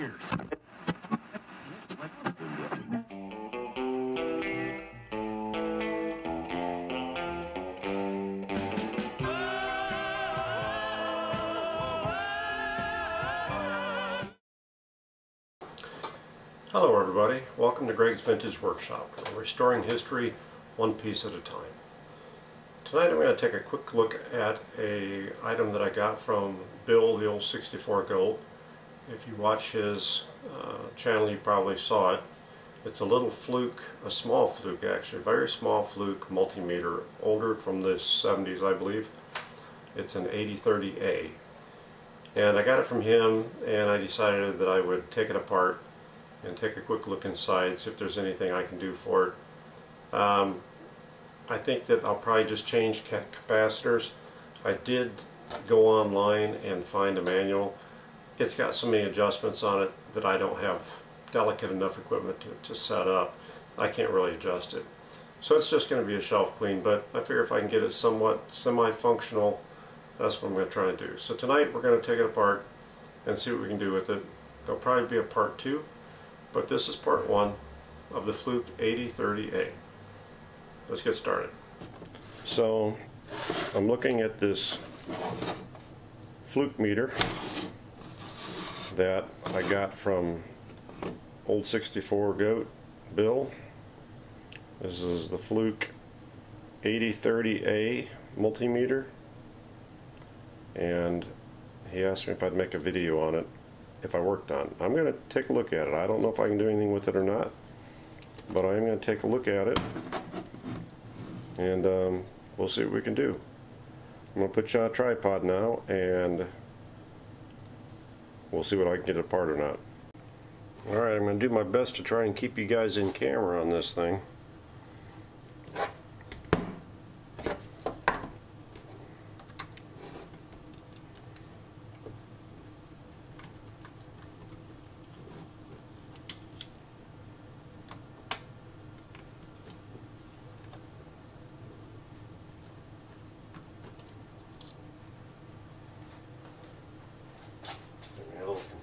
Hello everybody, welcome to Gregg's Vintage Workshop. We're restoring history one piece at a time. Tonight I'm going to take a quick look at an item that I got from Bill, the old 64 Goat. If you watch his channel you probably saw it. It's a little Fluke, a small Fluke actually, very small Fluke multimeter, older, from the 70s I believe. It's an 8030A. And I got it from him and I decided that I would take it apart and take a quick look inside, see if there's anything I can do for it. I think that I'll probably just change capacitors. I did go online and find a manual. It's got so many adjustments on it that I don't have delicate enough equipment to set up. I can't really adjust it. So it's just going to be a shelf clean, but I figure if I can get it somewhat semi-functional, that's what I'm going to try to do. So tonight we're going to take it apart and see what we can do with it. There'll probably be a part 2. But this is part 1 of the Fluke 8030A. Let's get started. So I'm looking at this Fluke meter that I got from old 64 Goat Bill. This is the Fluke 8030A multimeter, and he asked me if I'd make a video on it if I worked on it. I'm going to take a look at it. I don't know if I can do anything with it or not, but I am going to take a look at it and we'll see what we can do. I'm going to put you on a tripod now and we'll see what I can get apart or not. Alright, I'm going to do my best to try and keep you guys in camera on this thing.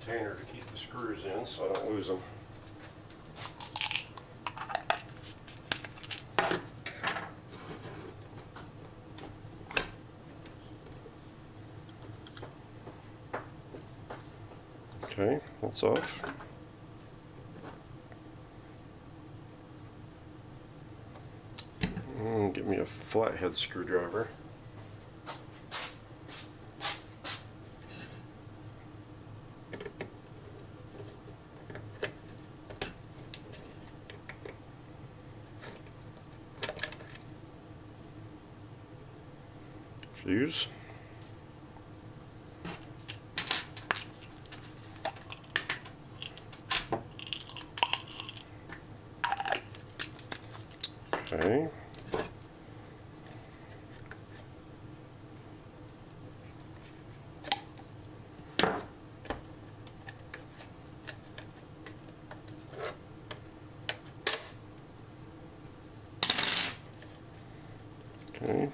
Container to keep the screws in so I don't lose them. Okay, that's off. Get me a flathead screwdriver. Fuse. Okay. Okay.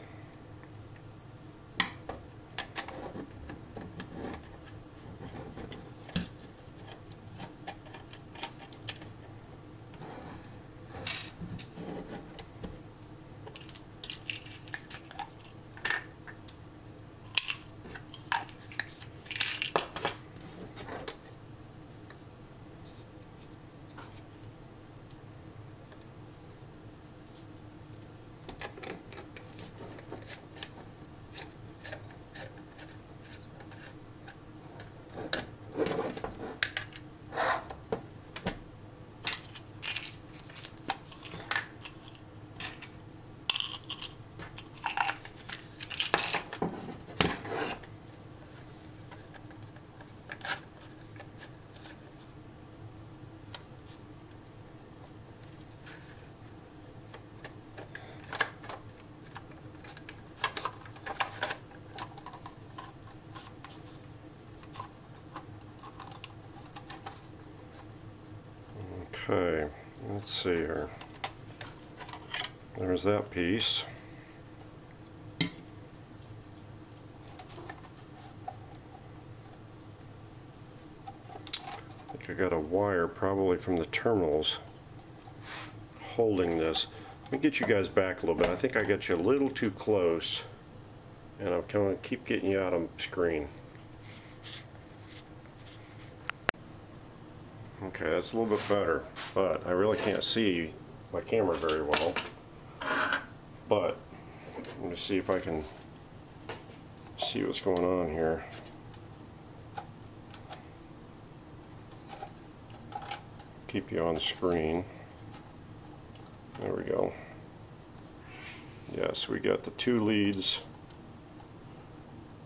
Okay, let's see here. There's that piece. I got a wire probably from the terminals holding this. Let me get you guys back a little bit. I think I got you a little too close, and I'm going to keep getting you out on screen. Okay, that's a little bit better, but I really can't see my camera very well. But let me see if I can see what's going on here. Keep you on the screen. There we go. Yes, we got the two leads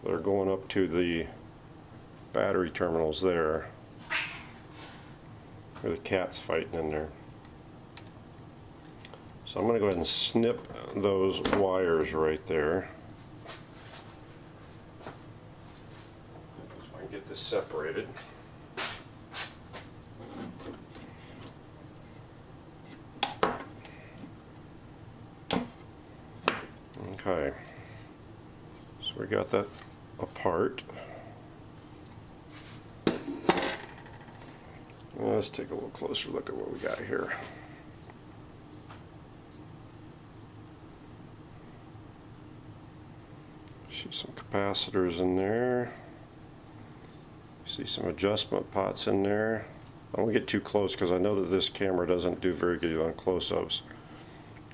that are going up to the battery terminals there. Where the cat's fighting in there. So I'm going to go ahead and snip those wires right there. So I can get this separated. Okay, so we got that apart. Let's take a little closer look at what we got here. See some capacitors in there. See some adjustment pots in there. I don't want to get too close because I know that this camera doesn't do very good on close-ups.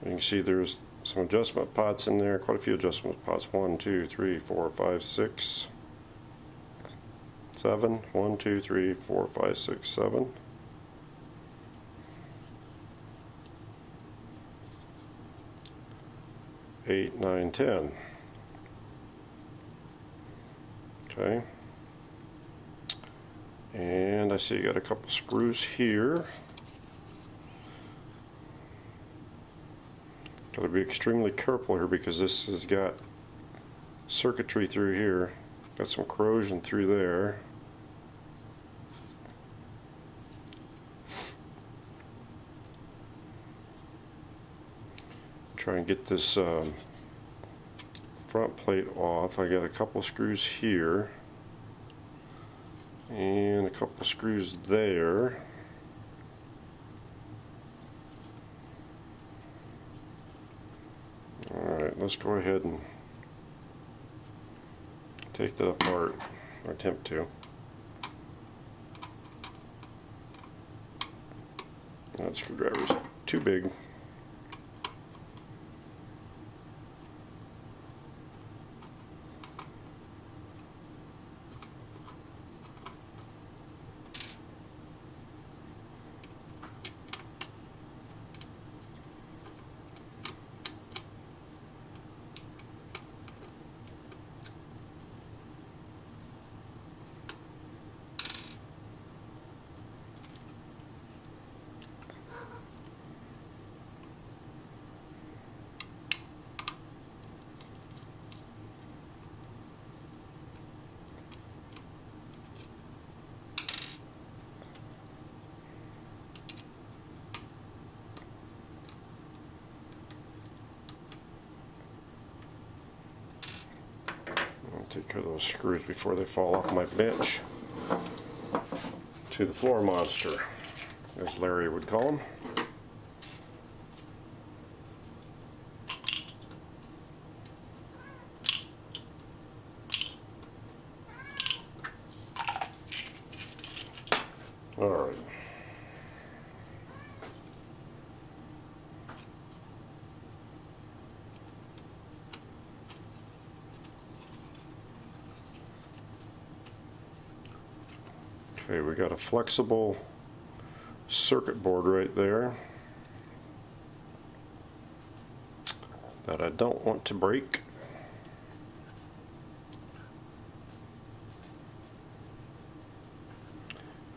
You can see there's some adjustment pots in there, quite a few adjustment pots. 1, 2, 3, 4, 5, 6, 7. 1, 2, 3, 4, 5, 6, 7. 8, 9, 10. Okay. And I see you got a couple screws here. Got to be extremely careful here because this has got circuitry through here. Got some corrosion through there. Try and get this front plate off. I got a couple screws here and a couple screws there. Alright, let's go ahead and take that apart, or attempt to. That screwdriver's too big. Take care of those screws before they fall off my bench to the floor monster, as Larry would call them. All right. Okay, we got a flexible circuit board right there that I don't want to break.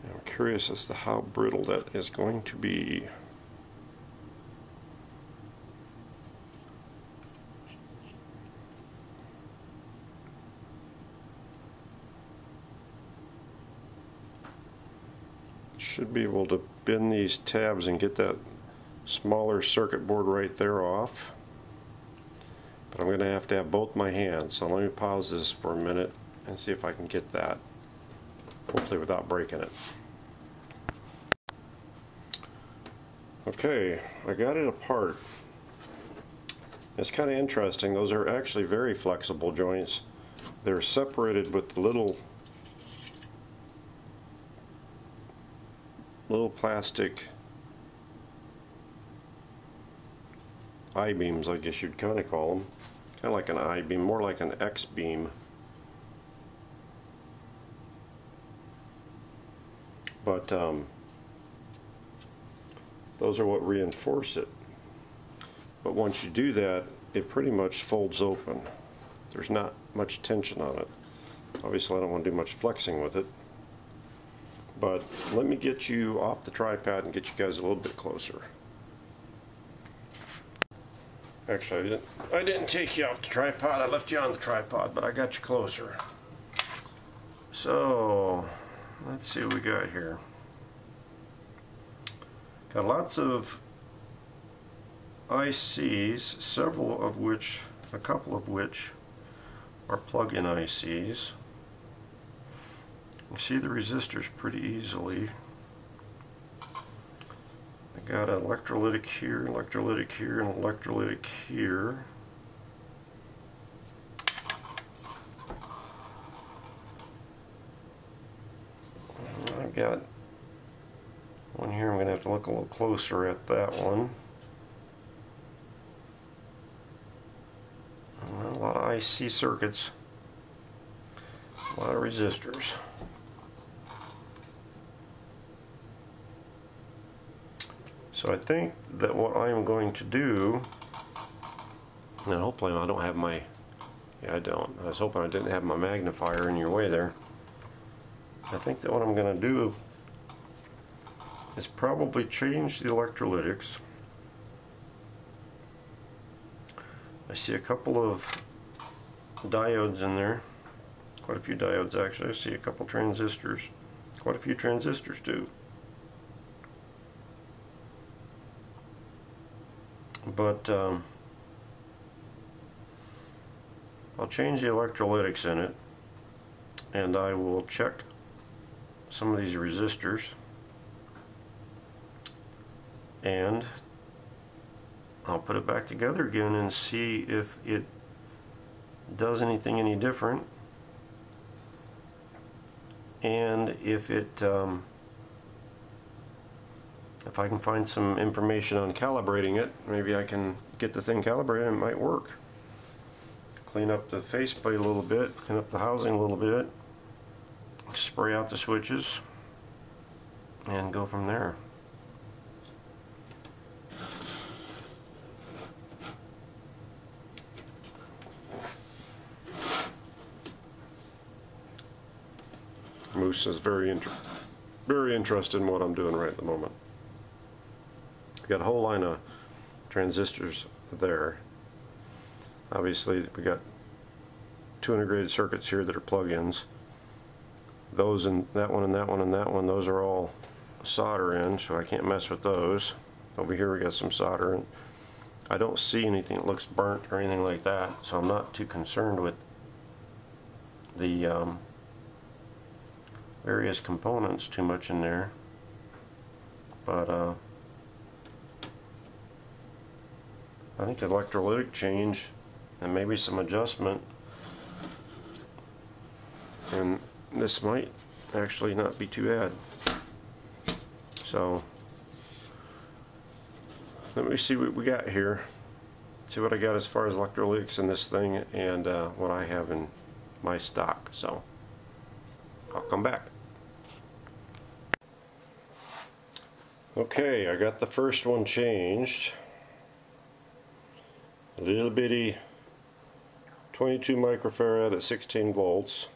I'm curious as to how brittle that is going to be. Should be able to bend these tabs and get that smaller circuit board right there off, but I'm going to have both my hands, so let me pause this for a minute and see if I can get that, hopefully without breaking it. Okay, I got it apart. It's kind of interesting. Those are actually very flexible joints. They're separated with little plastic I-beams, I guess you'd kind of call them. Kind of like an I-beam, more like an X-beam. But those are what reinforce it. But once you do that, it pretty much folds open. There's not much tension on it. Obviously I don't want to do much flexing with it. But let me get you off the tripod and get you guys a little bit closer. Actually, I didn't take you off the tripod. I left you on the tripod, but I got you closer. So, let's see what we got here. Got lots of ICs, a couple of which are plug-in ICs. You see the resistors pretty easily. I got an electrolytic here, electrolytic here, and electrolytic here. I've got one here. I'm going to have to look a little closer at that one. A lot of IC circuits, a lot of resistors. So I think that what I'm going to do, and hopefully I don't have my, yeah I don't, I was hoping I didn't have my magnifier in your way there. I think that what I'm going to do is probably change the electrolytics. I see a couple of diodes in there, quite a few diodes actually. I see a couple transistors, quite a few transistors too. But I'll change the electrolytics in it, and I will check some of these resistors, and I'll put it back together again and see if it does anything any different, and if I can find some information on calibrating it. Maybe I can get the thing calibrated and it might work. Clean up the faceplate a little bit, clean up the housing a little bit, spray out the switches, and go from there. Moose is very interested in what I'm doing right at the moment. We've got a whole line of transistors there. Obviously we got two integrated circuits here that are plug-ins. Those and that one and that one and that one, those are all solder in, so I can't mess with those. Over here we got some solder, and I don't see anything that looks burnt or anything like that, so I'm not too concerned with the various components too much in there. But I think the electrolytic change and maybe some adjustment, and this might actually not be too bad. So let me see what we got here, see what I got as far as electrolytics in this thing, and what I have in my stock. So I'll come back. Okay, I got the first one changed. A little bitty 22 microfarad at 16 volts.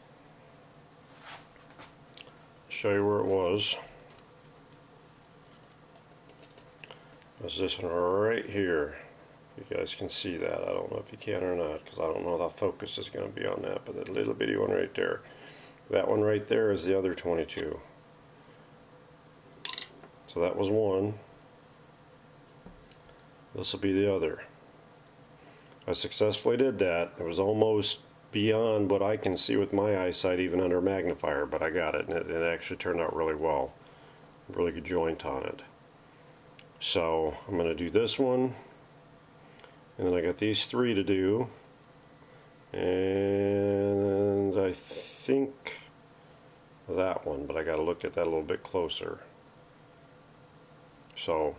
Show you where it was. There's this one right here. You guys can see that. I don't know if you can or not, because I don't know how focus is going to be on that, but that little bitty one right there. That one right there is the other 22. So that was one. This will be the other. I successfully did that. It was almost beyond what I can see with my eyesight, even under a magnifier, but I got it, and it actually turned out really well. Really good joint on it. So I'm going to do this one, and then I got these 3 to do, and I think that one, but I got to look at that a little bit closer. So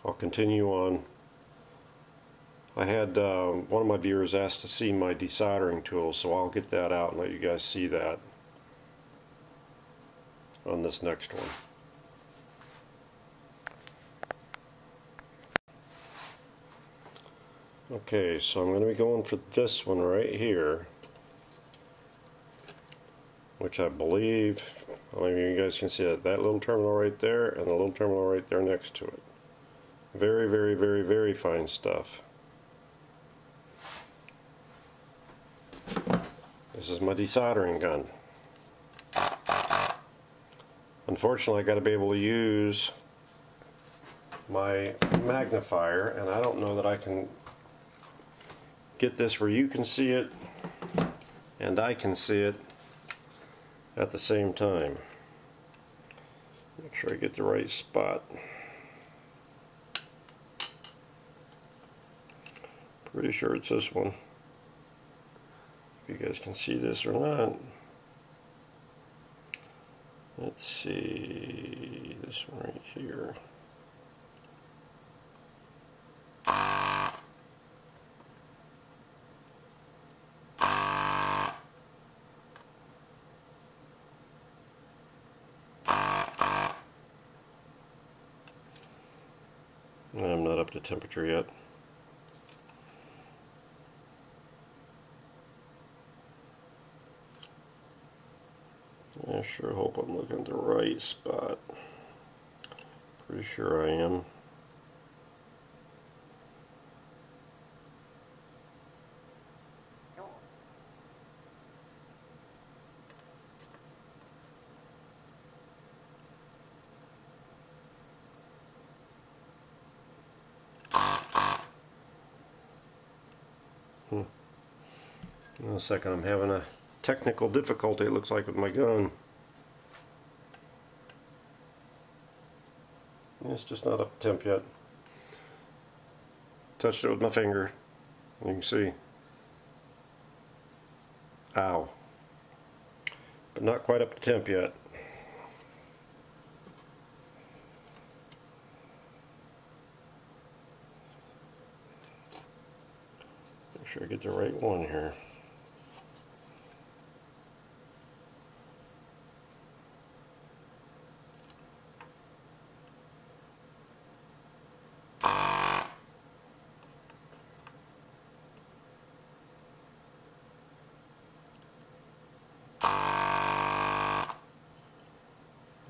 I'll continue on. I had one of my viewers asked to see my desoldering tool, so I'll get that out and let you guys see that on this next one. Okay, so I'm going to be going for this one right here, which I believe, I don't know if you guys can see that little terminal right there and the little terminal right there next to it. Very, very, very, very fine stuff. This is my desoldering gun. Unfortunately, I got to be able to use my magnifier, and I don't know that I can get this where you can see it and I can see it at the same time. Make sure I get the right spot. Pretty sure it's this one. If you guys can see this or not. Let's see, this one right here. I'm not up to temperature yet. I sure hope I'm looking at the right spot. Pretty sure I am. In a second, I'm having a technical difficulty, it looks like, with my gun. It's just not up to temp yet. Touched it with my finger. You can see. Ow. But not quite up to temp yet. Make sure I get the right one here.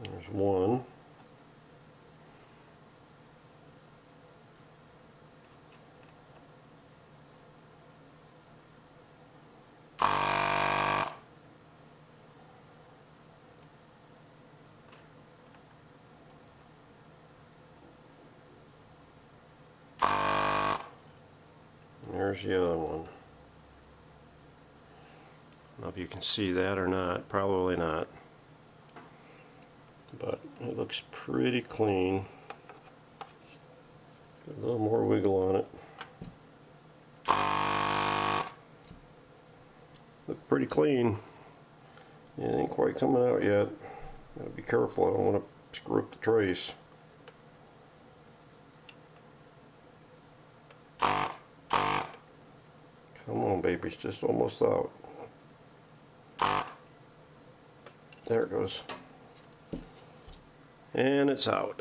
There's one. There's the other one. I don't know if you can see that or not. Probably not. But it looks pretty clean. Got a little more wiggle on it. Look pretty clean. It ain't quite coming out yet. Gotta be careful, I don't want to screw up the trace. Come on, baby, it's just almost out. There it goes. And it's out.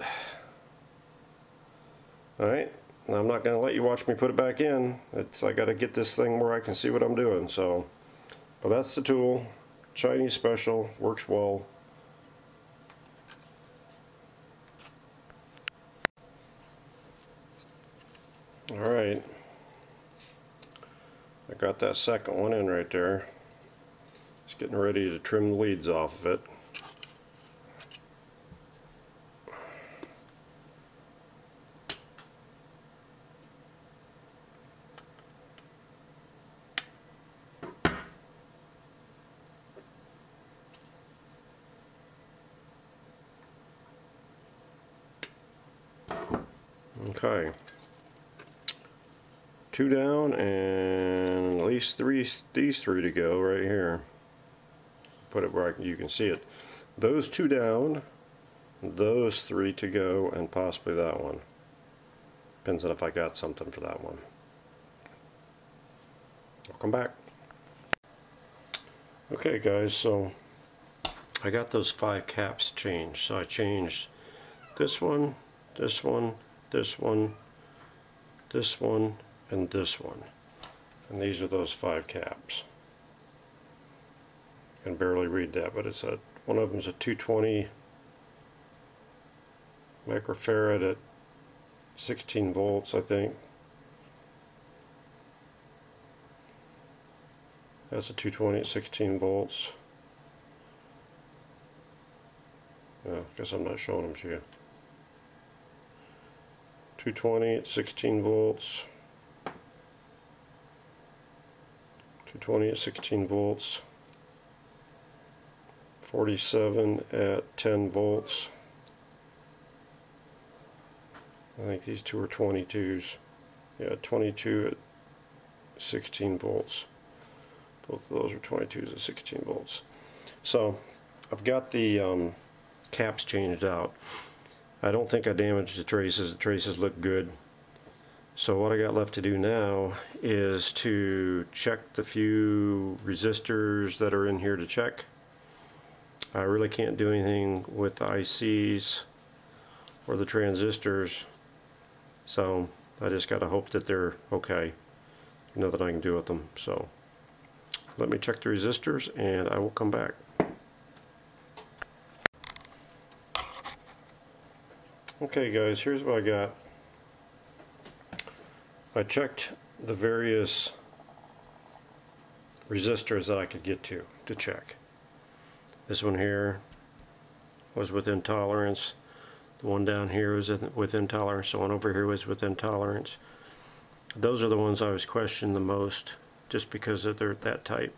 Alright, I'm not going to let you watch me put it back in. I got to get this thing where I can see what I'm doing. So, but that's the tool. Chinese special, works well. Alright, I got that second one in right there. Just getting ready to trim the leads off of it. Okay. 2 down and at least these 3 to go right here. Put it where you can see it. Those 2 down, those 3 to go, and possibly that one. Depends on if I got something for that one. I'll come back. Okay guys, so I got those 5 caps changed. So I changed this one, this one, this one, this one, and this one. And these are those 5 caps. I can barely read that, but it's one of them is a 220 microfarad at 16 volts, I think. That's a 220 at 16 volts. I guess I'm not showing them to you. 220 at 16 volts. 220 at 16 volts. 47 at 10 volts. I think these 2 are 22s. Yeah, 22 at 16 volts. Both of those are 22s at 16 volts. So I've got the caps changed out. I don't think I damaged the traces. The traces look good. So what I got left to do now is to check the few resistors that are in here to check. I really can't do anything with the ICs or the transistors, so I just got to hope that they're okay. Nothing I can do with them. So let me check the resistors and I will come back. Okay guys, here's what I got. I checked the various resistors that I could get to check. This one here was within tolerance. The one down here was within tolerance. The one over here was within tolerance. Those are the ones I was questioning the most, just because they're that tight.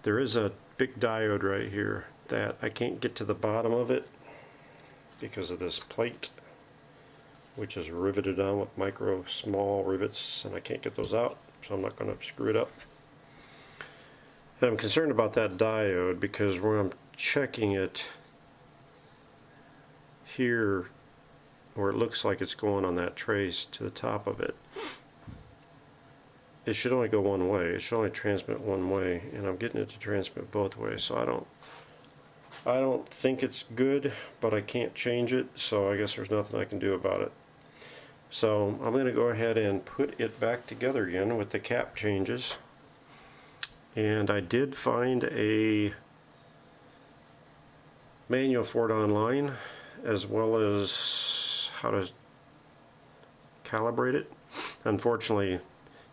There is a big diode right here that I can't get to the bottom of it because of this plate, which is riveted on with small rivets, and I can't get those out, so I'm not going to screw it up. And I'm concerned about that diode because when I'm checking it here, where it looks like it's going on that trace to the top of it, it should only go one way. It should only transmit one way, and I'm getting it to transmit both ways. So I don't think it's good, but I can't change it, so I guess there's nothing I can do about it. So I'm going to go ahead and put it back together again with the cap changes. And I did find a manual for it online, as well as how to calibrate it. Unfortunately,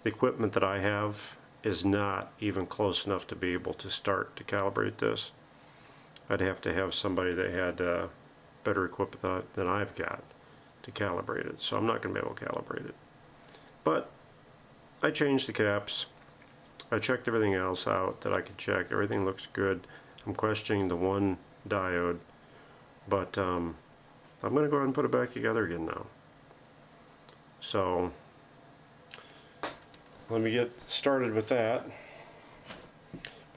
the equipment that I have is not even close enough to be able to start to calibrate this. I'd have to have somebody that had better equipment than I've got to calibrate it, so I'm not going to be able to calibrate it. But I changed the caps. I checked everything else out that I could check. Everything looks good. I'm questioning the one diode, but I'm going to go ahead and put it back together again now. So let me get started with that.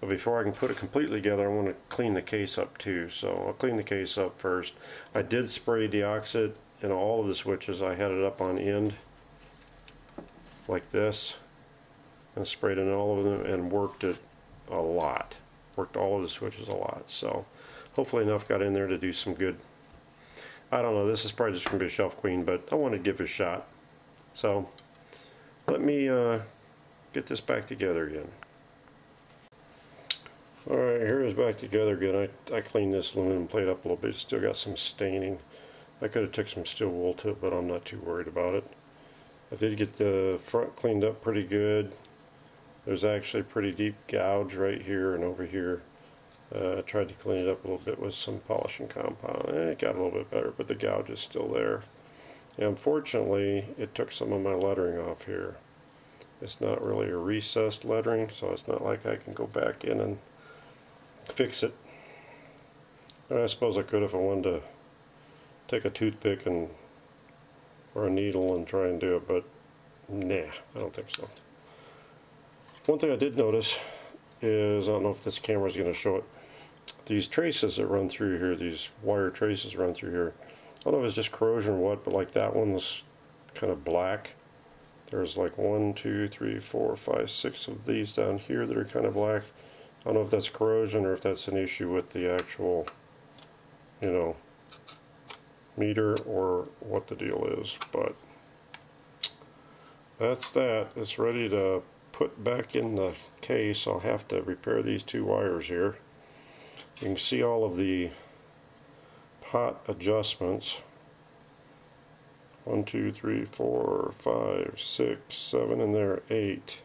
But before I can put it completely together, I want to clean the case up too. So I'll clean the case up first. I did spray deoxit in all of the switches. I had it up on end like this and sprayed in all of them and worked it a lot. Worked all of the switches a lot. So hopefully enough got in there to do some good. I don't know, this is probably just going to be a shelf clean, but I want to give it a shot. So let me get this back together again. Alright, here it is back together again. I cleaned this aluminum plate up a little bit. It's still got some staining. I could have took some steel wool to it, but I'm not too worried about it. I did get the front cleaned up pretty good. There's actually a pretty deep gouge right here and over here. I tried to clean it up a little bit with some polishing compound. It got a little bit better, but the gouge is still there. And unfortunately, it took some of my lettering off here. It's not really a recessed lettering, so it's not like I can go back in and fix it. I suppose I could if I wanted to take a toothpick and or a needle and try and do it, but nah, I don't think so. One thing I did notice is, I don't know if this camera is going to show it, these traces that run through here, these wire traces run through here. I don't know if it's just corrosion or what, but like that one's kind of black. There's like 1, 2, 3, 4, 5, 6 of these down here that are kind of black. I don't know if that's corrosion or if that's an issue with the actual, you know, meter or what the deal is, but that's that. It's ready to put back in the case. I'll have to repair these 2 wires here. You can see all of the pot adjustments. 1, 2, 3, 4, 5, 6, 7 in there, 8.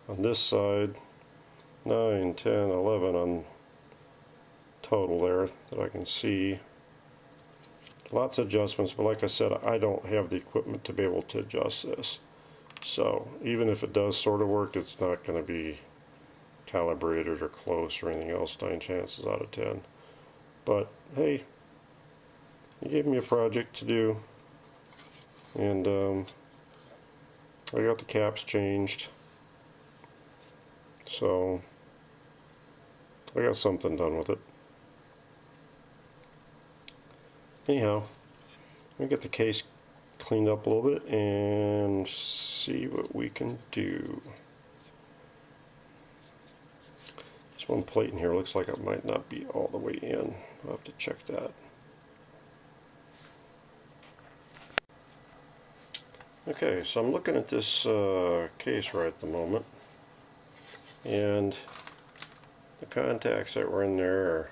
On this side, 9, 10, 11 on total there that I can see. Lots of adjustments, but like I said, I don't have the equipment to be able to adjust this. So even if it does sort of work, it's not going to be calibrated or close or anything else 9 chances out of 10. But hey, you gave me a project to do, and I got the caps changed, so I got something done with it. Anyhow, let me get the case cleaned up a little bit and see what we can do. This one plate in here looks like it might not be all the way in. I'll have to check that. Okay, so I'm looking at this case right at the moment, and the contacts that were in there,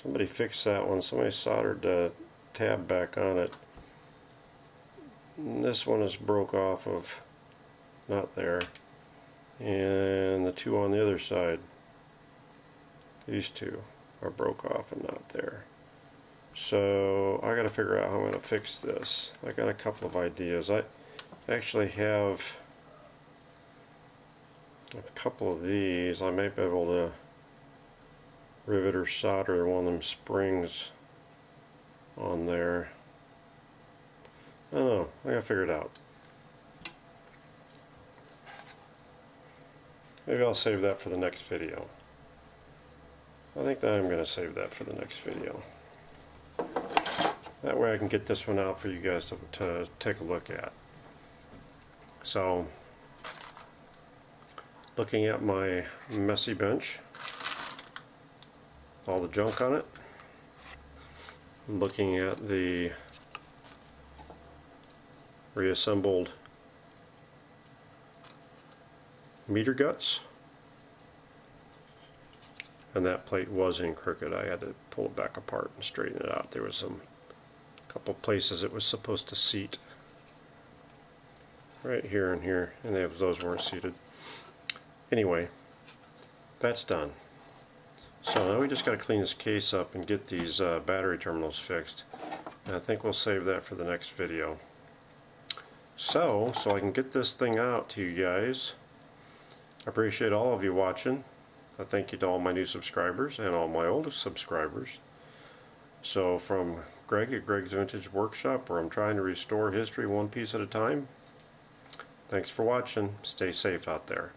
somebody fixed that one. Somebody soldered the tab back on it. And this one is broke off of, not there, and the 2 on the other side, these 2 are broke off and not there. So I got to figure out how I'm going to fix this. I got a couple of ideas. I actually have a couple of these. I might be able to rivet or solder one of them springs on there. I don't know. I gotta figure it out. Maybe I'll save that for the next video. I think that I'm going to save that for the next video. That way I can get this one out for you guys to take a look at. So, looking at my messy bench, all the junk on it, looking at the reassembled meter guts, and that plate was in crooked. I had to pull it back apart and straighten it out. There was a couple places it was supposed to seat, right here and here, and those weren't seated. Anyway, that's done. So now we just got to clean this case up and get these battery terminals fixed, and I think we'll save that for the next video. So I can get this thing out to you guys. I appreciate all of you watching. I thank you to all my new subscribers and all my old subscribers. So from Greg at Gregg's Vintage Workshop, where I'm trying to restore history one piece at a time, thanks for watching. Stay safe out there.